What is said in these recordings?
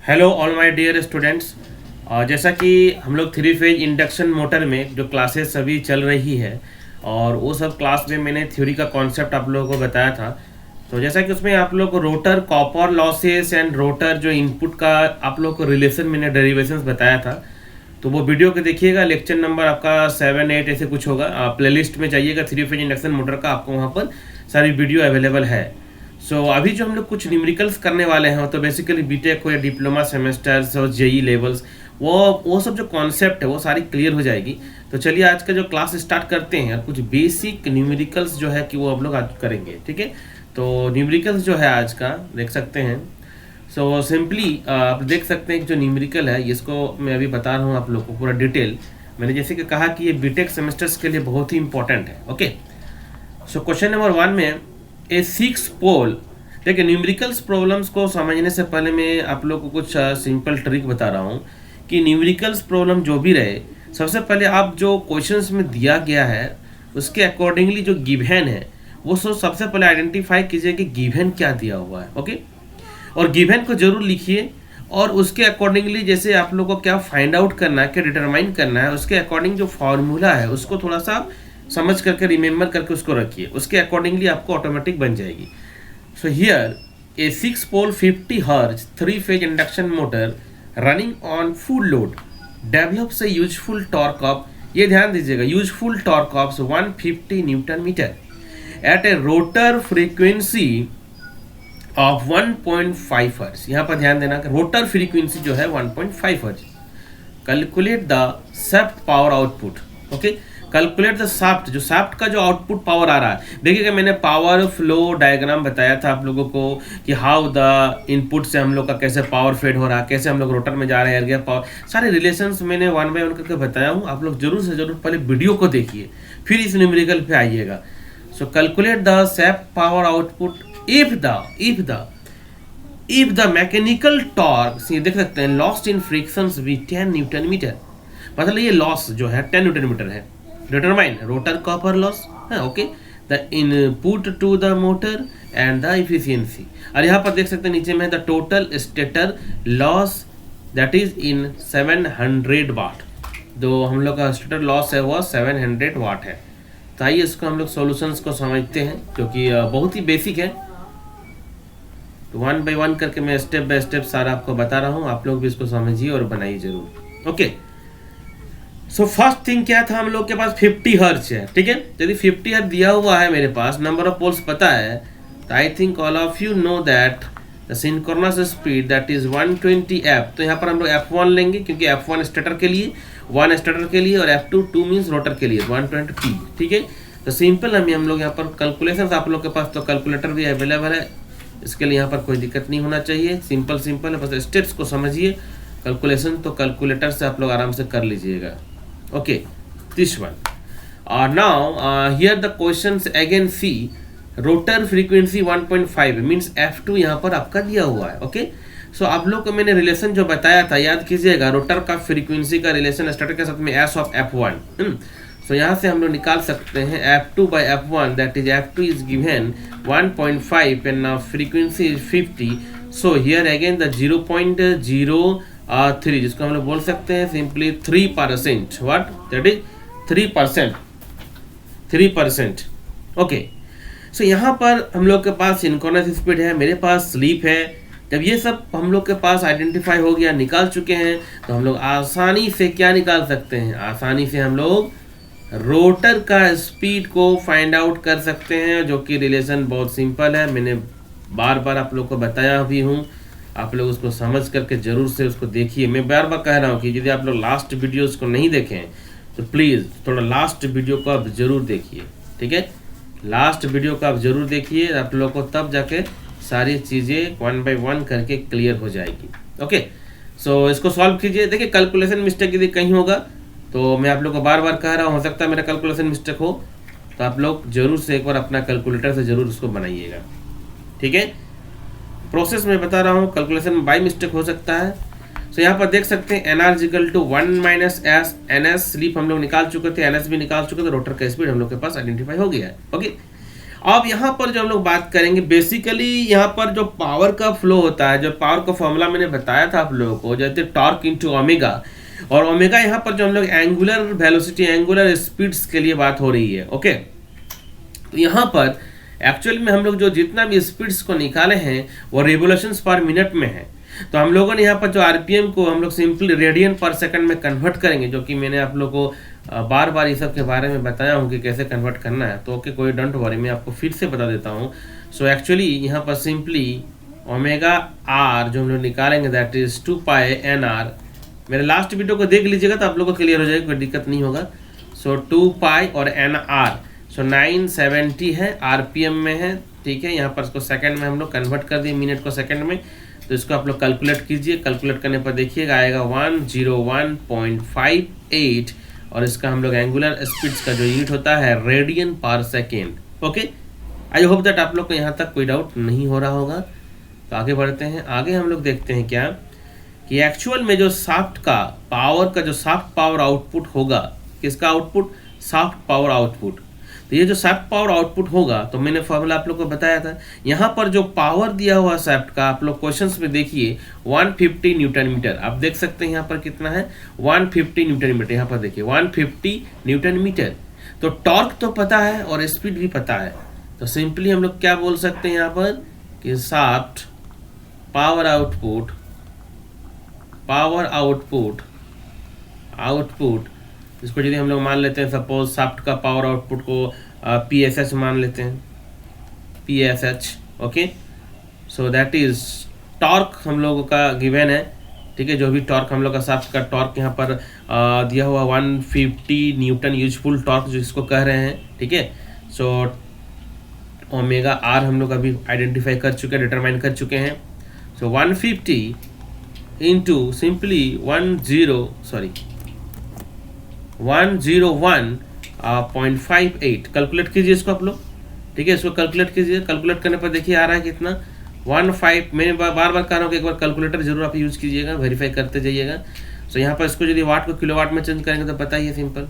Hello all my dear students. जैसा कि हम लोग थ्री फेज इंडक्शन मोटर में जो क्लासेस अभी चल रही है और वो सब क्लास में मैंने थ्योरी का कॉन्सेप्ट आप लोगों को बताया था। तो जैसा कि उसमें आप लोग को rotor copper losses and rotor जो इनपुट का आप लोग को रिलेशन मैंने डेरिवेशंस बताया था। तो वो वीडियो को देखिएगा, लेक्चर नंबर आपका 7-8 ऐसे कुछ होगा। आप प्लेलिस्ट में जाइएगा थ्री फेज इंडक्शन मोटर का, आपको वहाँ पर सारी वीडियो अवेलेबल है। अभी जो हम लोग कुछ न्यूमेरिकल्स करने वाले हैं, तो बेसिकली बीटेक हो या डिप्लोमा सेमेस्टर्स और जेई लेवल्स, वो सब जो कॉन्सेप्ट है वो सारी क्लियर हो जाएगी। तो चलिए आज का जो क्लास स्टार्ट करते हैं। कुछ बेसिक न्यूमेरिकल्स जो है कि वो हम लोग आज करेंगे, ठीक है। तो न्यूमेरिकल्स जो है आज का देख सकते हैं। सिंपली आप देख सकते हैं कि जो न्यूमेरिकल है इसको मैं अभी बता रहा हूँ आप लोग को पूरा डिटेल। मैंने जैसे कि कहा कि ये बीटेक सेमेस्टर्स के लिए बहुत ही इंपॉर्टेंट है। ओके, क्वेश्चन नंबर 1 में ए 6 पोल। देखिए, न्यूमेरिकल्स प्रॉब्लम्स को समझने से पहले मैं आप लोग को कुछ सिंपल ट्रिक बता रहा हूँ कि न्यूमेरिकल्स प्रॉब्लम जो भी रहे, सबसे पहले आप जो क्वेश्चंस में दिया गया है उसके अकॉर्डिंगली जो गिवन है वो सबसे पहले आइडेंटिफाई कीजिए कि गिवन क्या दिया हुआ है। ओके, और गिवन को जरूर लिखिए और उसके अकॉर्डिंगली जैसे आप लोग को क्या फाइंड आउट करना है, क्या डिटरमाइन करना है, उसके अकॉर्डिंग जो फॉर्मूला है उसको थोड़ा सा समझ करके रिमेंबर करके उसको रखिए। उसके अकॉर्डिंगली आपको ऑटोमेटिक बन जाएगी। So here a 6 pole 50 hertz 3 phase induction motor running on full load develops a useful torque of, ये ध्यान दीजिएगा, useful torque of 150 newton metre at a rotor frequency of 1.5 hertz. यहाँ पर ध्यान देना कि रोटर फ्रीक्वेंसी जो है 1.5 hertz. Calculate the shaft power output. Okay, calculate the shaft, जो शाफ्ट का जो आउटपुट पावर आ रहा है। देखिएगा, मैंने पावर फ्लो डायग्राम बताया था आप लोगों को कि हाउ द इनपुट से हम लोग का कैसे पावर फेड हो रहा है, कैसे हम लोग रोटर में जा रहे हैं, एयर गैप पावर, सारे रिलेशंस मैंने 1 बाय 1 करके बताया हूँ। आप लोग जरूर से जरूर पहले वीडियो को देखिए, फिर इस न्यूमेरिकल पे आइएगा। Calculate the shaft power output if the mechanical torque, सी देख सकते हैं, लॉस्ट इन फ्रिक्शंस भी 10 न्यूटन मीटर, मतलब ये लॉस जो है 10 न्यूटन मीटर है। डिटरमाइन रोटर कॉपर लॉस है। Okay, the input to the motor and the efficiency. और यहाँ पर देख सकते हैं नीचे में the total stator loss that is in 700 watt. जो हम लोग का स्टेटर लॉस है वो 700 वाट है। तो आइए इसको हम लोग सॉल्यूशंस को समझते हैं, क्योंकि बहुत ही बेसिक है। तो 1 बाय 1 करके मैं स्टेप बाय स्टेप सारा आपको बता रहा हूँ, आप लोग भी इसको समझिए और बनाइए जरूर। ओके, फर्स्ट थिंग क्या था, हम लोग के पास 50 हर्ट्ज है, ठीक है। यदि 50 हर्ट्ज दिया हुआ है, मेरे पास नंबर ऑफ पोल्स पता है, तो I think all of you know that the synchronous speed that is 120 F. तो यहाँ पर हम लोग F1 लेंगे, क्योंकि F1 स्टेटर के लिए, 1 स्टेटर के लिए, और F2 2 मीन्स रोटर के लिए 120 पी, ठीक है। तो सिंपल हम लोग यहाँ पर कैलकुलेशन, आप लोग के पास तो कैलकुलेटर भी अवेलेबल है, इसके लिए यहाँ पर कोई दिक्कत नहीं होना चाहिए। सिंपल है, बस स्टेप्स को समझिए। कैलकुलेशन तो कैलकुलेटर से आप लोग आराम से कर लीजिएगा। Okay, this one. Now here the questions again see rotor frequency 1.5 means F2 यहाँ पर आपका दिया हुआ है। ओके, आप लोग को मैंने रिलेशन जो बताया था याद कीजिएगा, रोटर का फ्रीक्वेंसी का रिलेशन स्टार्टर के साथ में S ऑफ F1। यहाँ से हम लोग निकाल सकते हैं F2 by F1, that is F2 is given 1.5 and frequency is 50। So here again the 0.03, जिसको हम लोग बोल सकते हैं simply 3%। What that is 3%। Okay, यहाँ पर हम लोग के पास सिंक्रोनस स्पीड है, मेरे पास स्लीप है। जब ये सब हम लोग के पास आइडेंटिफाई हो गया, निकाल चुके हैं, तो हम लोग आसानी से क्या निकाल सकते हैं, आसानी से हम लोग रोटर का स्पीड को फाइंड आउट कर सकते हैं, जो कि रिलेशन बहुत सिंपल है। मैंने बार बार आप लोग को बताया भी हूँ, आप लोग उसको समझ करके जरूर से उसको देखिए। मैं बार बार कह रहा हूँ कि यदि आप लोग लास्ट वीडियोस को नहीं देखें तो प्लीज़ थोड़ा लास्ट वीडियो को आप जरूर देखिए, ठीक है। लास्ट वीडियो को आप जरूर देखिए, आप लोग को तब जाके सारी चीज़ें 1 बाय 1 करके क्लियर हो जाएगी। ओके, इसको सॉल्व कीजिए। देखिए, कैलकुलेशन मिस्टेक यदि कहीं होगा तो मैं आप लोग को बार बार कह रहा हूँ, हो सकता है मेरा कैलकुलेशन मिस्टेक हो, तो आप लोग जरूर से एक बार अपना कैलकुलेटर से जरूर उसको बनाइएगा, ठीक है। प्रोसेस में बता रहा हूँ, कैलकुलेशन में बाई मिस्टेक हो सकता है। यहाँ पर देख सकते हैं NR equal to 1 minus s, NS slip हम लोग निकाल चुके थे, NS भी निकाल चुके थे, रोटर का स्पीड हम लोग के पास आइडेंटिफाई हो गया है। ओके, अब यहाँ पर जो हम लोग बात करेंगे, बेसिकली यहाँ पर जो पावर का फ्लो होता है, जो पावर का फॉर्मूला मैंने बताया था आप लोगों को, जैसे टॉर्क इंटू ओमेगा, और ओमेगा यहाँ पर जो हम लोग एंगुलर वेलोसिटी, एंगुलर स्पीड्स के लिए बात हो रही है। ओके, तो यहाँ पर एक्चुअल में हम लोग जो जितना भी स्पीड्स को निकाले हैं वो रिवोल्यूशंस पर मिनट में है। तो हम लोगों ने यहाँ पर जो आरपीएम को हम लोग सिंपली रेडियन पर सेकंड में कन्वर्ट करेंगे, जो कि मैंने आप लोग को बार बार इस सब के बारे में बताया हूँ कि कैसे कन्वर्ट करना है। तो ओके, कोई डोंट वरी, मैं आपको फिर से बता देता हूँ। सो एक्चुअली यहाँ पर सिंपली ओमेगा आर जो हम लोग निकालेंगे that is 2 pi n r. मेरे लास्ट वीडियो को देख लीजिएगा तो आप लोग को क्लियर हो जाएगा, कोई दिक्कत नहीं होगा। सो 2 पाई और एन आर, सो 970 है, आरपीएम में है, ठीक है। यहाँ पर इसको सेकंड में हम लोग कन्वर्ट कर दिए, मिनट को सेकंड में। तो इसको आप लोग कैलकुलेट कीजिए, कैलकुलेट करने पर देखिएगा आएगा 101.58, और इसका हम लोग एंगुलर स्पीड्स का जो यूनिट होता है रेडियन पर second. Okay, I hope that आप लोग को यहाँ तक कोई डाउट नहीं हो रहा होगा। तो आगे बढ़ते हैं, आगे हम लोग देखते हैं क्या कि एक्चुअल में जो शाफ्ट का पावर का जो शाफ्ट पावर आउटपुट होगा, किसका आउटपुट, शाफ्ट पावर आउटपुट। तो ये जो शाफ्ट पावर आउटपुट होगा, तो मैंने फॉर्मूला आप लोग को बताया था। यहाँ पर जो पावर दिया हुआ शाफ्ट का, आप लोग क्वेश्चंस में देखिए 150 न्यूटन मीटर, आप देख सकते हैं यहाँ पर कितना है 150 न्यूटन मीटर। यहाँ पर देखिए 150 न्यूटन मीटर। तो टॉर्क तो पता है और स्पीड भी पता है, तो सिंपली हम लोग क्या बोल सकते हैं यहाँ पर कि शाफ्ट पावर आउटपुट इसको यदि हम लोग मान लेते हैं, सपोज शाफ्ट का पावर आउटपुट को PSH मान लेते हैं, PSH। Okay, so that is torque हम लोगों का गिवन है, ठीक है। जो भी टॉर्क हम लोग का शाफ्ट का टॉर्क यहाँ पर दिया हुआ 150 न्यूटन यूजफुल टॉर्क जिसको कह रहे हैं, ठीक है। सो ओमेगा आर हम लोग अभी आइडेंटिफाई कर चुके हैं, डिटरमाइन कर चुके हैं। सो 150 इंटू सिंपली 101.58 कैलकुलेट कीजिए इसको आप लोग, ठीक है। इसको कैलकुलेट कीजिए, कैलकुलेट करने पर देखिए आ रहा है कितना 15। मैंने बार बार कह रहा हूँ कि एक बार कैलकुलेटर जरूर आप यूज कीजिएगा, वेरीफाई करते जाइएगा। सो यहाँ पर इसको यदि वाट को किलोवाट में चेंज करेंगे तो पता ही है, सिंपल।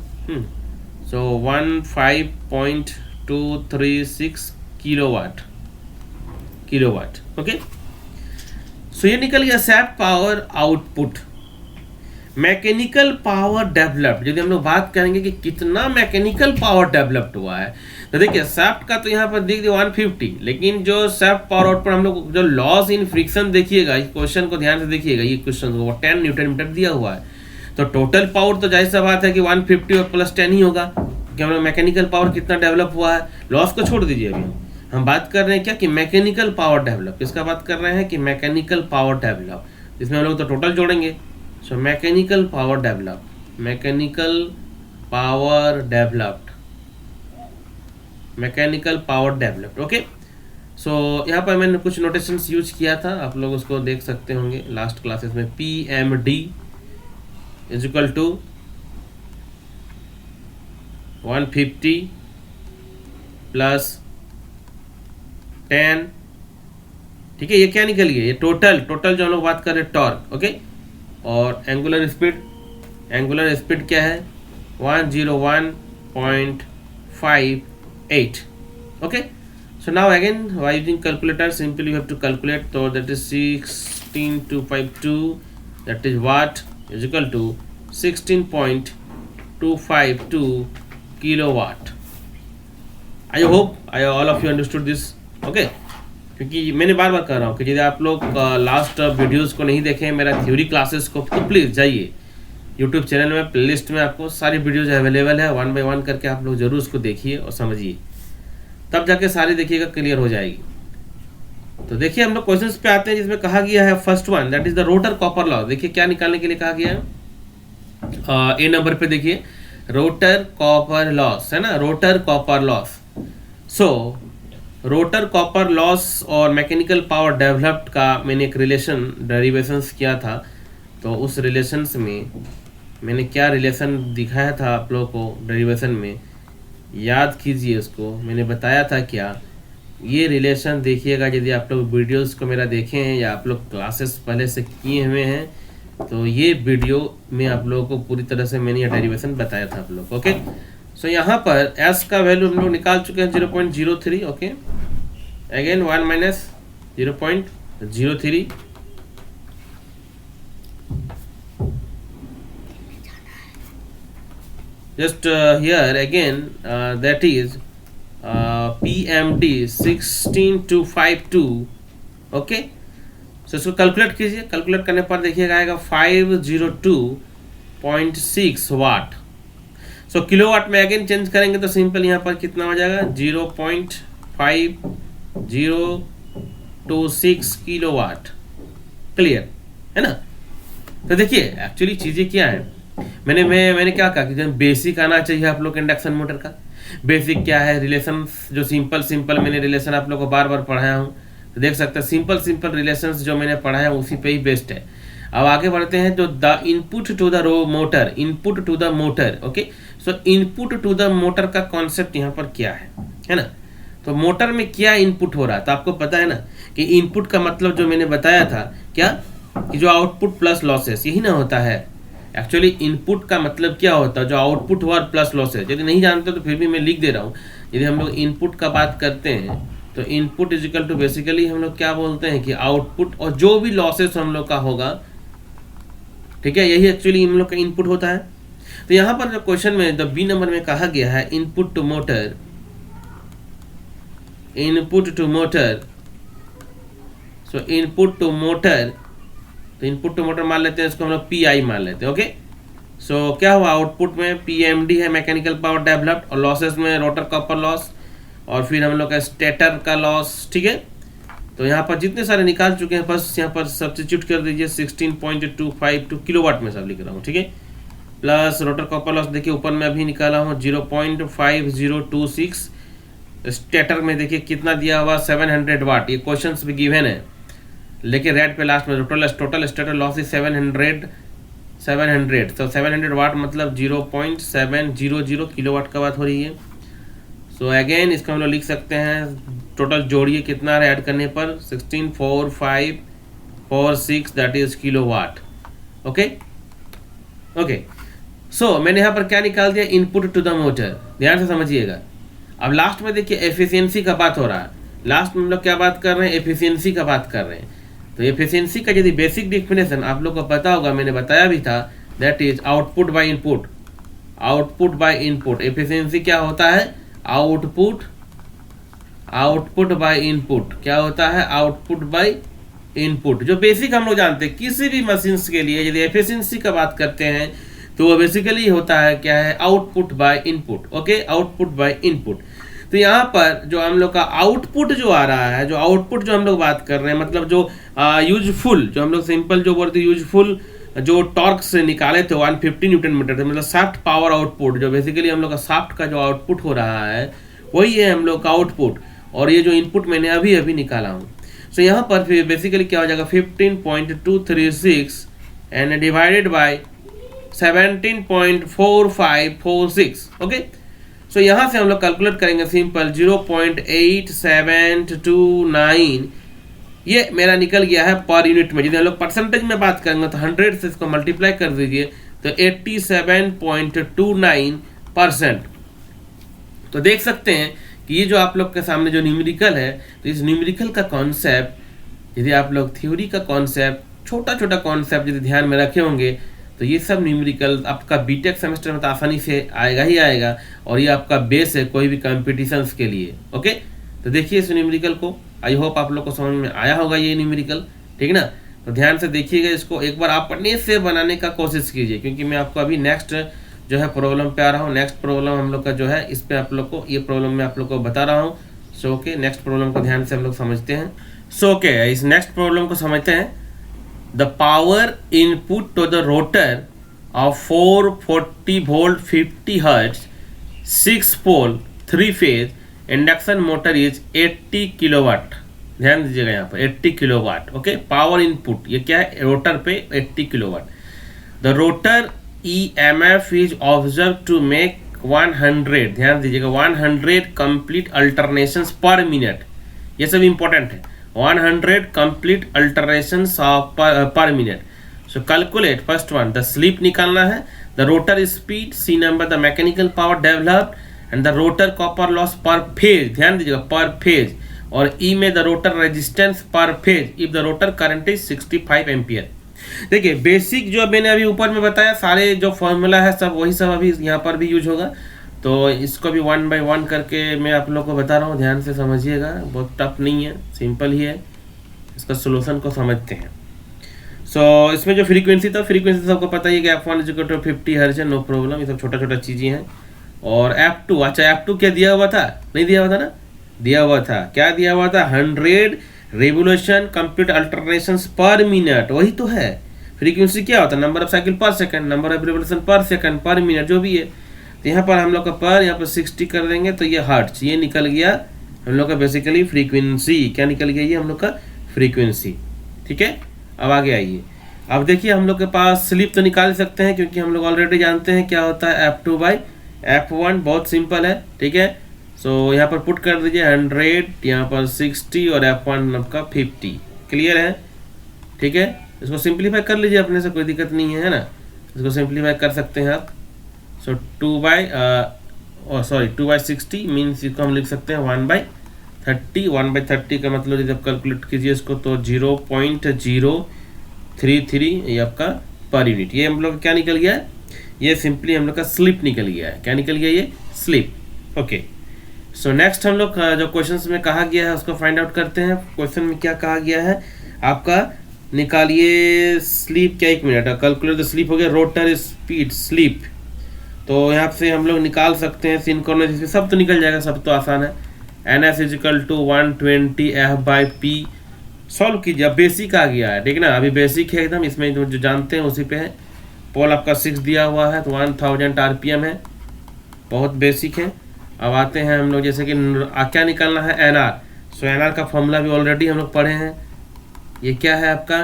सो 15.236 किलोवाट। ओके, सो ये निकल गया shaft power output. Mechanical power developed, यदि हम लोग बात करेंगे कि कितना मैकेनिकल पावर डेवलप्ड हुआ है, तो देखिए शाफ्ट का तो यहाँ पर देख दिया 150, लेकिन जो शाफ्ट पावर आउटपुट हम लोग जो लॉस इन फ्रिक्शन देखिएगा, इस क्वेश्चन को ध्यान से देखिएगा, ये क्वेश्चन को 10 न्यूटन मीटर दिया हुआ है। तो टोटल पावर तो जाहिर सा बात है कि 150 और प्लस 10 ही होगा, कि हम लोग मैकेनिकल पावर कितना डेवलप हुआ है। लॉस को छोड़ दीजिए, अभी हम बात कर रहे हैं क्या कि मैकेनिकल पावर डेवलप, किसका बात कर रहे हैं कि मैकेनिकल पावर डेवलप, इसमें हम लोग तो टोटल जोड़ेंगे। So mechanical power developed, okay. So यहाँ पर मैंने कुछ नोटेशंस यूज किया था, आप लोग उसको देख सकते होंगे लास्ट क्लासेस में। PMD is equal to 150 plus 10, ठीक है। ये क्या निकल गया, ये टोटल जो हम लोग बात कर रहे हैं टॉर्क, ओके। और एंगुलर स्पीड क्या है 101.58, okay. So now again by using calculator simply you have to calculate, तो that is 16252, that is watt is equal to 16.252 kilowatt. I hope all of you understood this, okay. क्योंकि मैंने बार बार कह रहा हूँ कि यदि आप लोग लास्ट वीडियोस को नहीं देखें मेरा थ्योरी क्लासेस को, तो प्लीज़ जाइए यूट्यूब चैनल में, प्लेलिस्ट में आपको सारी वीडियोज अवेलेबल है, 1 बाय 1 करके आप लोग जरूर उसको देखिए और समझिए, तब जाके सारी देखिएगा क्लियर हो जाएगी। तो देखिए हम लोग क्वेश्चंस पे आते हैं, जिसमें कहा गया है first one that is the rotor copper loss. देखिए क्या निकालने के लिए कहा गया है, ए नंबर पे देखिए रोटर कॉपर लॉस है ना, रोटर कॉपर लॉस। सो रोटर कॉपर लॉस और मैकेनिकल पावर डेवलप्ड का मैंने एक रिलेशन डेरिवेशंस किया था। तो उस रिलेशंस में मैंने क्या रिलेशन दिखाया था आप लोगों को डेरिवेशन में, याद कीजिए उसको। मैंने बताया था क्या, ये रिलेशन देखिएगा यदि आप लोग वीडियोस को मेरा देखे हैं या आप लोग क्लासेस पहले से किए हुए हैं, तो ये वीडियो में आप लोगों को पूरी तरह से मैंने ये डेरिवेशन बताया था आप लोग, ओके। सो यहाँ पर s का वैल्यू हम लोग निकाल चुके हैं 0.03. Okay, again 1 minus 0.03. Just here again that is PMD 16252. Okay, so इसको कैलकुलेट कीजिए. कैलकुलेट करने पर देखिएगा आएगा 502.6 वाट. सो किलोवाट में अगेन चेंज करेंगे तो सिंपल यहाँ पर कितना हो जाएगा 0.5026 किलोवाट. क्लियर है ना. तो देखिए एक्चुअली चीज़ें क्या है, मैंने क्या कहा कि बेसिक आना चाहिए आप लोग इंडक्शन मोटर का. बेसिक क्या है, रिलेशन जो सिंपल मैंने रिलेशन आप लोग को बार बार पढ़ाया हूँ. तो देख सकते हैं सिंपल रिलेशंस जो मैंने पढ़ाया उसी पे ही बेस्ड है. अब आगे बढ़ते हैं. जो the input to the motor, input to the motor. Okay, so input to the motor का कॉन्सेप्ट यहाँ पर क्या है ना. तो मोटर में क्या इनपुट हो रहा है, तो आपको पता है ना कि इनपुट का मतलब जो मैंने बताया था क्या, कि जो आउटपुट प्लस लॉसेस, यही ना होता है. एक्चुअली इनपुट का मतलब क्या होता है, जो आउटपुट हुआ प्लस लॉसेस. यदि नहीं जानते तो फिर भी मैं लिख दे रहा हूँ. यदि हम लोग इनपुट का बात करते हैं तो input is equal to basically हम लोग क्या बोलते हैं कि आउटपुट और जो भी लॉसेस हम लोग का होगा, ठीक है, यही एक्चुअली हम लोग का इनपुट होता है. तो यहाँ पर जो क्वेश्चन में द बी नंबर में कहा गया है input to motor, input to motor. So input to motor, तो इनपुट टू मोटर मान लेते हैं, इसको हम लोग पी आई मान लेते हैं. ओके, सो क्या हुआ, आउटपुट में पीएमडी है मैकेनिकल पावर डेवलप्ड, और लॉसेस में रोटर कॉपर लॉस, और फिर हम लोग का स्टेटर का लॉस. ठीक है, तो यहाँ पर जितने सारे निकाल चुके हैं बस यहाँ पर सब्स्टिट्यूट कर दीजिए. 16.252 किलोवाट में सब लिख रहा हूँ. ठीक है, प्लस रोटर कॉपर लॉस देखिए ऊपर में अभी निकाला हूँ 0.5026. स्टेटर में देखिए कितना दिया हुआ 700 वाट. ये क्वेश्चन भी गिवन है, लेकिन रेड पे लास्ट में टोटल स्टेटर लॉस इज 700. तो 700 वाट मतलब 0.700 किलोवाट का बात हो रही है. सो अगेन इसको हम लोग लिख सकते हैं, टोटल जोड़िए कितना है ऐड करने पर 164546 that is kilowatt. Okay okay, so मैंने यहाँ पर क्या निकाल दिया, इनपुट टू द मोटर. ध्यान से समझिएगा. अब लास्ट में देखिए एफिशिएंसी का बात हो रहा है. लास्ट में हम लोग क्या बात कर रहे हैं, एफिशिएंसी का बात कर रहे हैं. तो एफिशिएंसी का यदि बेसिक डिफिनेशन आप लोग को पता होगा, मैंने बताया भी था, that is output by input. Output by input. Efficiency क्या होता है, आउटपुट बाय इनपुट. क्या होता है, आउटपुट बाय इनपुट. जो बेसिक हम लोग जानते हैं किसी भी मशीन के लिए यदि एफिशिएंसी का बात करते हैं तो वो बेसिकली होता है क्या है, output by input. Okay, output by input. तो यहाँ पर जो हम लोग का आउटपुट जो आ रहा है, जो आउटपुट जो हम लोग बात कर रहे हैं, मतलब जो यूजफुल, जो हम लोग सिंपल जो बोलते हैं यूजफुल, जो टॉर्क से निकाले थे 150 न्यूटन मीटर, मतलब शाफ्ट पावर आउटपुट, जो बेसिकली हम लोग का शाफ्ट का जो आउटपुट हो रहा है वही है हम लोग का आउटपुट. और ये जो इनपुट मैंने अभी निकाला हूँ. सो यहाँ पर फिर बेसिकली क्या हो जाएगा 15.236 and divided by 17.4546. Okay, so यहाँ से हम लोग कैलकुलेट करेंगे सिंपल 0.8729. ये मेरा निकल गया है पर यूनिट में. यदि हम लोग परसेंटेज में बात करेंगे तो 100 से इसको मल्टीप्लाई कर दीजिए तो 87.29%. तो देख सकते हैं कि ये जो आप लोग के सामने जो न्यूमेरिकल है, तो इस न्यूमेरिकल का कॉन्सेप्ट, यदि आप लोग थ्योरी का कॉन्सेप्ट, छोटा कॉन्सेप्ट यदि ध्यान में रखे होंगे तो ये सब न्यूमेरिकल आपका बीटेक सेमेस्टर में तो आसानी से आएगा ही आएगा, और ये आपका बेस है कोई भी कॉम्पिटिशन्स के लिए. ओके, तो देखिए इस न्यूमेरिकल को. आई होप आप लोग को समझ में आया होगा ये न्यूमेरिकल. ठीक ना, तो ध्यान से देखिएगा इसको, एक बार अपने से बनाने का कोशिश कीजिए, क्योंकि मैं आपको अभी नेक्स्ट जो है प्रॉब्लम पे आ रहा हूँ. नेक्स्ट प्रॉब्लम हम लोग का जो है इस पे आप लोग को, ये प्रॉब्लम मैं आप लोग को बता रहा हूँ. सो ओके, नेक्स्ट प्रॉब्लम को ध्यान से हम लोग समझते हैं. सो ओके, इस नेक्स्ट प्रॉब्लम को समझते हैं. The power input to the rotor of 440 volt 50 hertz 6 pole 3 phase induction motor is 80 kilowatt. ध्यान दीजिएगा यहाँ पर 80 किलोवाट. ओके, पावर इनपुट ये क्या है, रोटर पे 80 kilowatt. The rotor EMF is observe to make 100, ध्यान दीजिएगा 100 कंप्लीट अल्टरनेशंस पर मिनट. ये सब इंपॉर्टेंट है. 100 complete alternations per minute. So calculate first one, the slip निकालना है, the rotor speed, c number the mechanical power developed and the rotor copper loss per phase, ध्यान दीजिएगा per phase, और e में the rotor resistance per phase if the rotor current is 65 ampere. देखिए basic जो मैंने अभी ऊपर में बताया सारे जो फॉर्मूला है सब वही सब अभी यहाँ पर भी यूज होगा, तो इसको भी 1 बाय 1 करके मैं आप लोगों को बता रहा हूँ, ध्यान से समझिएगा, बहुत टफ नहीं है, सिंपल ही है, इसका सोल्यूशन को समझते हैं। सो इसमें जो फ्रीक्वेंसी था, फ्रीक्वेंसी सबको पता ही है कि F1 = 50 हर्ट्ज है, नो प्रॉब्लम, ये सब छोटा छोटा चीज़ें हैं। और F2, अच्छा F2 क्या दिया हुआ था, नहीं दिया हुआ था ना, दिया हुआ था, क्या दिया हुआ था, 100 रेवोल्यूशन कंप्लीट अल्टरनेशन पर मिनट, वही तो है। फ्रीक्वेंसी क्या होता है, नंबर ऑफ साइकिल पर सेकंड, नंबर ऑफ रेवोल्यूशन पर सेकंड, पर मिनट जो भी है, तो यहाँ पर हम लोग का पर, यहाँ पर 60 कर देंगे तो ये हर्ट्ज, ये निकल गया हम लोग का बेसिकली फ्रीक्वेंसी, क्या निकल गया ये हम लोग का फ्रीक्वेंसी, ठीक है। अब आगे आइए, अब देखिए हम लोग के पास स्लिप तो निकाल सकते हैं क्योंकि हम लोग ऑलरेडी जानते हैं क्या होता है F2 बाई F1, बहुत सिंपल है, ठीक है। सो यहाँ पर पुट कर दीजिए 100, यहाँ पर 60 और F1 आपका 50, क्लियर है, ठीक है। इसको सिंप्लीफाई कर लीजिए अपने से, कोई दिक्कत नहीं है ना, इसको सिंप्लीफाई कर सकते हैं आप। सो 2 बाई 60 मीन्स इसको हम लिख सकते हैं 1/30, 1/30 का मतलब जब कैलकुलेट कीजिए इसको तो 0.033 ये आपका पर यूनिट, ये हम लोग क्या निकल गया है, ये सिंपली हम लोग का स्लिप निकल गया है, क्या निकल गया ये स्लिप। ओके, सो नेक्स्ट हम लोग जो क्वेश्चन में कहा गया है उसको फाइंड आउट करते हैं। क्वेश्चन में क्या कहा गया है आपका, निकालिए स्लिप क्या, 1 मिनट, कैलकुलेट द स्लिप हो गया, रोटर स्पीड स्लिप, तो यहाँ से हम लोग निकाल सकते हैं सिंक्रोनाइज, सब तो निकल जाएगा, सब तो आसान है। NS = 120 F/P, सॉल्व कीजिए, अब बेसिक आ गया है, ठीक है ना, अभी बेसिक है एकदम, इसमें जो जानते हैं उसी पे है। पोल आपका 6 दिया हुआ है तो 1000 RPM है, बहुत बेसिक है। अब आते हैं हम लोग जैसे कि क्या निकालना है NR, सो NR का फॉर्मूला भी ऑलरेडी हम लोग पढ़े हैं, ये क्या है आपका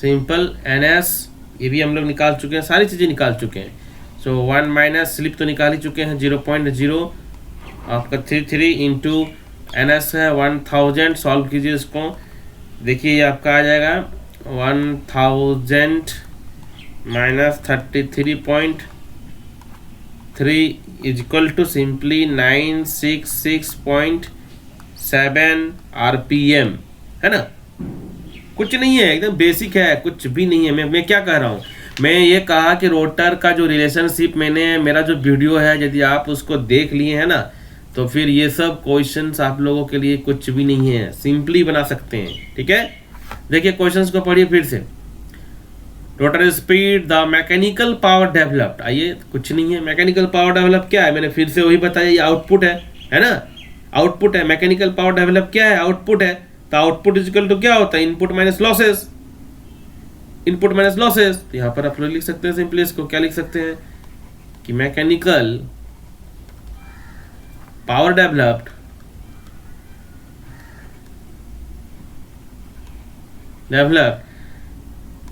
सिंपल NS, ये भी हम लोग निकाल चुके हैं, सारी चीज़ें निकाल चुके हैं। सो 1 माइनस स्लिप तो निकाल ही चुके हैं, 0.0 आपका 33 इंटू NS है 1000, सॉल्व कीजिए इसको, देखिए ये आपका आ जाएगा 1000 minus 33.3 equal to simply 966.7 RPM, है ना, कुछ नहीं है, एकदम बेसिक है, कुछ भी नहीं है। मैं क्या कह रहा हूँ, मैं ये कहा कि रोटर का जो रिलेशनशिप, मैंने मेरा जो वीडियो है यदि आप उसको देख लिए हैं ना, तो फिर ये सब क्वेश्चंस आप लोगों के लिए कुछ भी नहीं है, सिंपली बना सकते हैं, ठीक है। देखिए क्वेश्चंस को पढ़िए फिर से, rotor speed, the mechanical power developed, आइए कुछ नहीं है, मैकेनिकल पावर डेवलप क्या है, मैंने फिर से वही बताया, ये आउटपुट है ना, आउटपुट है, मैकेनिकल पावर डेवलप क्या है, आउटपुट है, तो आउटपुट इक्वल टू क्या होता है, input minus losses, input minus losses, तो यहाँ पर आप लोग लिख सकते हैं सिंपली इसको, क्या लिख सकते हैं कि mechanical power developed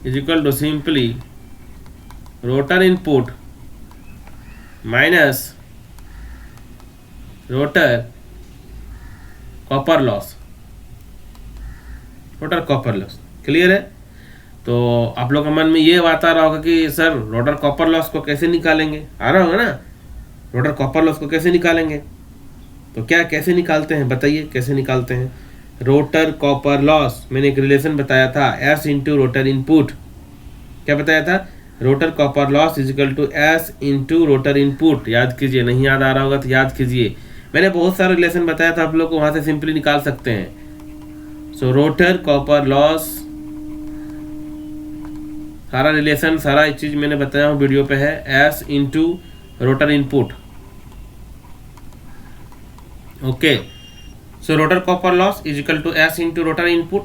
is equal to simply rotor input minus rotor copper loss, rotor copper loss, clear है। तो आप लोग के मन में ये बात आ रहा होगा कि सर रोटर कॉपर लॉस को कैसे निकालेंगे, आ रहा होगा ना, रोटर कॉपर लॉस को कैसे निकालेंगे, तो क्या कैसे निकालते हैं बताइए, कैसे निकालते हैं। रोटर कॉपर लॉस मैंने एक रिलेशन बताया था, S इंटू रोटर इनपुट, क्या बताया था, rotor copper loss is equal to S into rotor input, याद कीजिए, नहीं याद आ रहा होगा तो याद कीजिए, मैंने बहुत सारा रिलेशन बताया था आप लोग को, वहाँ से सिंपली निकाल सकते हैं। सो रोटर कॉपर लॉस, सारा रिलेशन, सारा चीज़ मैंने बताया हूँ वीडियो पे है, S into rotor input, okay. So rotor copper loss is equal to S into rotor input,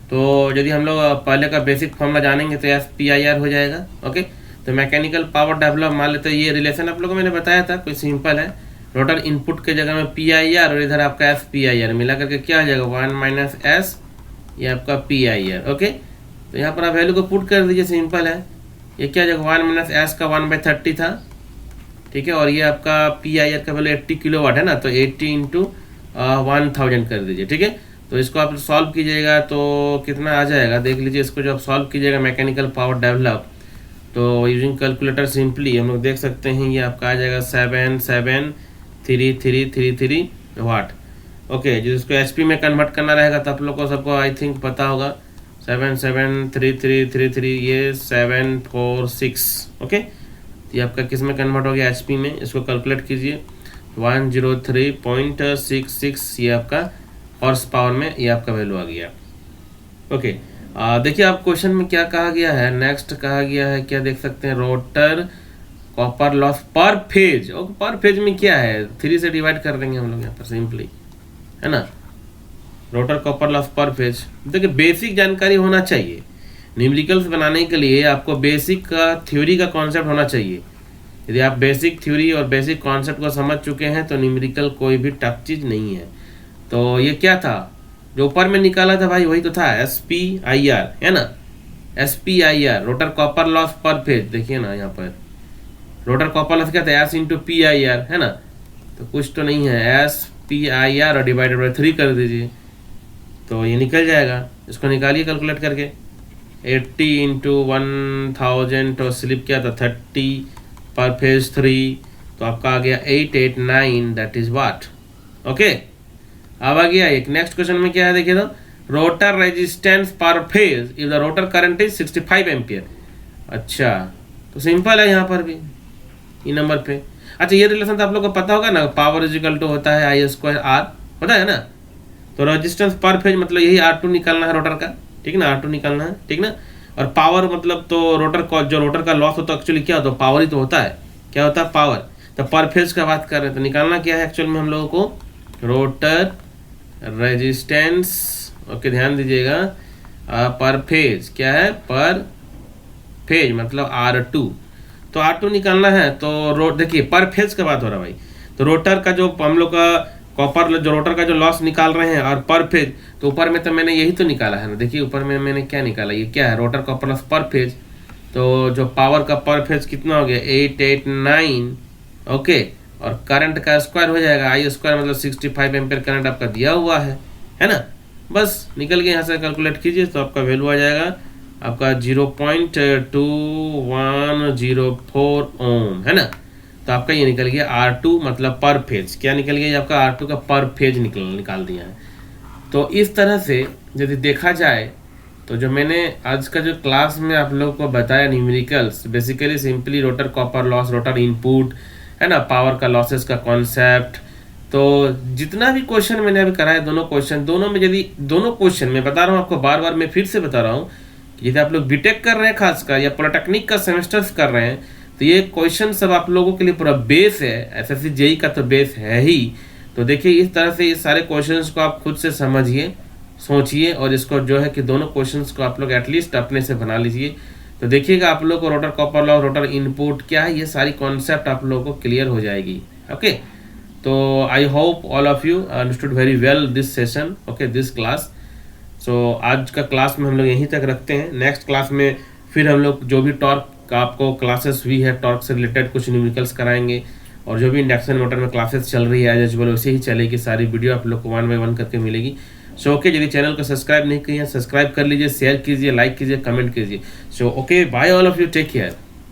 तो यदि हम लोग पहले का बेसिक फॉर्मूला जानेंगे तो SPIR हो जाएगा, ओके। तो मैकेनिकल पावर डेवलप मान लेते हैं, ये रिलेशन आप लोगों को मैंने बताया था, कोई सिंपल है, रोटर इनपुट के जगह में PIR और इधर आपका SPIR मिला करके क्या हो जाएगा 1 माइनस S, ये आपका PIR, ओके। तो यहाँ पर आप वैल्यू को पुट कर दीजिए, सिंपल है, ये क्या हो जाएगा 1 माइनस S का 1/30 था, ठीक है, और ये आपका PIR का वैल्यू 80 किलोवाट है ना, तो 80 इंटू 1000 कर दीजिए, ठीक है। तो इसको आप सॉल्व कीजिएगा तो कितना आ जाएगा, देख लीजिए इसको, जो आप सॉल्व कीजिएगा मैकेनिकल पावर डेवलप, तो यूजिंग कैलकुलेटर सिंपली हम लोग देख सकते हैं ये आपका आ जाएगा 773333 वाट। ओके, जिसको एचपी में कन्वर्ट करना रहेगा तो आप लोग को सबको आई थिंक पता होगा 773333 ये 746। ओके, ये आपका किस में कन्वर्ट हो गया एचपी में, इसको कैलकुलेट कीजिए 103.66 ये आपका हॉर्स पावर में ये आपका वैल्यू आ गया। ओके, देखिए आप क्वेश्चन में क्या कहा गया है, नेक्स्ट कहा गया है क्या देख सकते हैं, rotor copper loss per phase. Okay, पर फेज में क्या है 3 से डिवाइड कर देंगे हम लोग यहाँ पर सिंपली, है ना। Rotor copper loss per phase, देखिए बेसिक जानकारी होना चाहिए न्यूमेरिकल्स बनाने के लिए, आपको बेसिक का थ्योरी का कॉन्सेप्ट होना चाहिए। यदि आप बेसिक थ्योरी और बेसिक कॉन्सेप्ट को समझ चुके हैं तो न्यूमेरिकल कोई भी टफ चीज़ नहीं है। तो ये क्या था जो ऊपर में निकाला था भाई, वही तो था SPIR, है ना। SPIR rotor copper loss per phase, देखिए ना यहाँ पर रोटर कॉपर लॉस क्या था S इंटू PIR, है ना। तो कुछ तो नहीं है, SPIR और डिवाइडेड बाई 3 कर दीजिए तो ये निकल जाएगा। इसको निकालिए कैलकुलेट करके, 80 इंटू 1000 तो स्लिप क्या था 30 पर फेज 3, तो आपका आ गया 889 दैट इज वाट। ओके, अब आ गया एक नेक्स्ट क्वेश्चन में क्या है देखिए, तो rotor resistance per phase if the rotor current is 65 ampere. अच्छा, तो सिंपल है यहाँ पर भी ई नंबर पे। अच्छा, ये रिलेशन तो आप लोग को पता होगा ना, पावर इजिकल टू होता है I2R, पता है ना। तो रेजिस्टेंस पर फेज मतलब यही R2 निकालना है रोटर का, ठीक ना, R2 निकालना है, ठीक ना। और पावर मतलब तो रोटर का जो रोटर का लॉस होता है एक्चुअली क्या होता है, पावर ही तो होता है। क्या होता है, पावर। तो पर फेज का बात कर रहे हैं तो निकालना क्या है एक्चुअल में हम लोगों को, रोटर रेजिस्टेंस। ओके, ध्यान दीजिएगा, पर फेज क्या है, पर फेज मतलब R2। तो R2 निकालना है तो देखिए पर फेज का बात हो रहा है भाई, तो रोटर का जो हम लोग का कॉपर जो रोटर का जो लॉस निकाल रहे हैं और पर फेज, तो ऊपर में तो मैंने यही तो निकाला है ना। देखिए ऊपर में मैंने क्या निकाला, ये क्या है, rotor copper loss per phase. तो जो पावर का पर फेज कितना हो गया 889। ओके, और करंट का स्क्वायर हो जाएगा I2 मतलब 65 एम्पियर करंट आपका दिया हुआ है ना। बस निकल के यहाँ से कैलकुलेट कीजिए तो आपका वैल्यू आ जाएगा आपका 0.2104 ओम, है ना। तो आपका ये निकल गया R2 मतलब पर फेज, क्या निकल गया आपका R2 का पर फेज निकाल दिया है। तो इस तरह से यदि देखा जाए तो जो मैंने आज का जो क्लास में आप लोगों को बताया numericals, basically simply rotor copper loss, rotor input, है ना, पावर का लॉसेस का कॉन्सेप्ट, तो जितना भी क्वेश्चन मैंने अभी कराया दोनों क्वेश्चन, दोनों में यदि दोनों क्वेश्चन मैं बता रहा हूँ आपको, बार बार मैं फिर से बता रहा हूँ कि यदि आप लोग बीटेक कर रहे हैं खासकर या पॉलिटेक्निक का सेमेस्टर्स कर रहे हैं तो ये क्वेश्चन सब आप लोगों के लिए पूरा बेस है। एसएससी जेई का तो बेस है ही। तो देखिए इस तरह से ये सारे क्वेश्चंस को आप खुद से समझिए, सोचिए और इसको जो है कि दोनों क्वेश्चंस को आप लोग एटलीस्ट अपने से बना लीजिए। तो देखिएगा आप लोग को rotor copper loss, rotor input क्या है, ये सारी कॉन्सेप्ट आप लोगों को क्लियर हो जाएगी। ओके, तो I hope all of you understood very well this session, okay, this class. So आज का क्लास में हम लोग यहीं तक रखते हैं। नेक्स्ट क्लास में फिर हम लोग जो भी टॉर्क का आपको क्लासेस हुई है, टॉर्क से रिलेटेड कुछ न्यूमेरिकल्स कराएंगे और जो भी इंडक्शन मोटर में क्लासेस चल रही है एज यूजुअल वैसे ही चलेगी, सारी वीडियो आप लोग को 1 बाय 1 करके मिलेगी। सो ओके, यदि चैनल को सब्सक्राइब नहीं किए हैं सब्सक्राइब कर लीजिए, शेयर कीजिए, लाइक कीजिए, कमेंट कीजिए। So okay, bye all of you, take care.